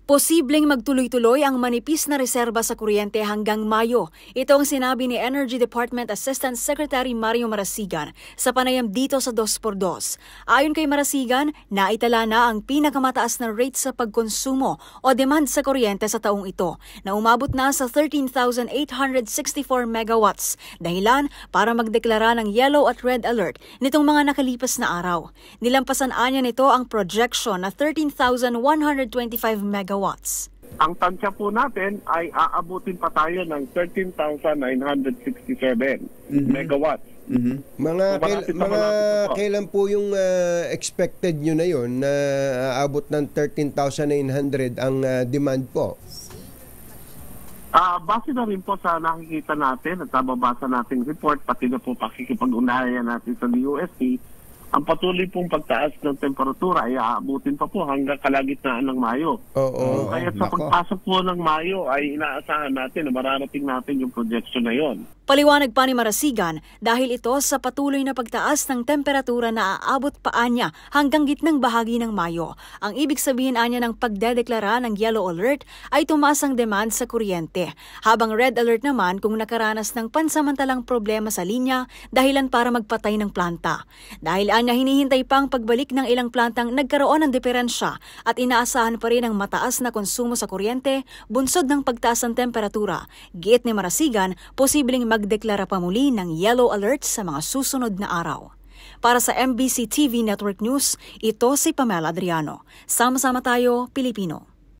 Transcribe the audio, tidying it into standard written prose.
Posibleng magtuloy-tuloy ang manipis na reserba sa kuryente hanggang Mayo. Ito ang sinabi ni Energy Department Assistant Secretary Mario Marasigan sa panayam dito sa 2x2. Ayon kay Marasigan, naitala na ang pinakamataas na rate sa pagkonsumo o demand sa kuryente sa taong ito na umabot na sa 13,864 megawatts. Dahilan para magdeklara ng yellow at red alert nitong mga nakalipas na araw. Nilampasan anya nito ang projection na 13,125 megawatts. Ang tansya po natin ay aabutin pa tayo ng 13,967 megawatts. Mga kailan po yung expected nyo na yun na aabot ng 13,900 ang demand po? Base na rin po sa nakikita natin at nababasa nating report, pati na po pakikipag-unayan natin sa UST, ang patuloy pong pagtaas ng temperatura ay aabutin pa po hanggang kalagitnaan ng Mayo. Kaya sa pagpasok po ng Mayo ay inaasahan natin na mararating natin yung projection na yon. Paliwanag pa ni Marasigan dahil ito sa patuloy na pagtaas ng temperatura na aabot pa anya hanggang gitnang bahagi ng Mayo. Ang ibig sabihin anya ng pagdedeklara ng yellow alert ay tumaas ang demand sa kuryente. Habang red alert naman kung nakaranas ng pansamantalang problema sa linya dahilan para magpatay ng planta. Dahil anya hinihintay pa ang pagbalik ng ilang plantang nagkaroon ng diferensya at inaasahan pa rin ang mataas na konsumo sa kuryente bunsod ng pagtaas ng temperatura. Giit ni Marasigan, posibleng magdeklara pa muli ng yellow alert sa mga susunod na araw. Para sa MBC TV Network News, ito si Pamela Adriano. Sama-sama tayo, Pilipino.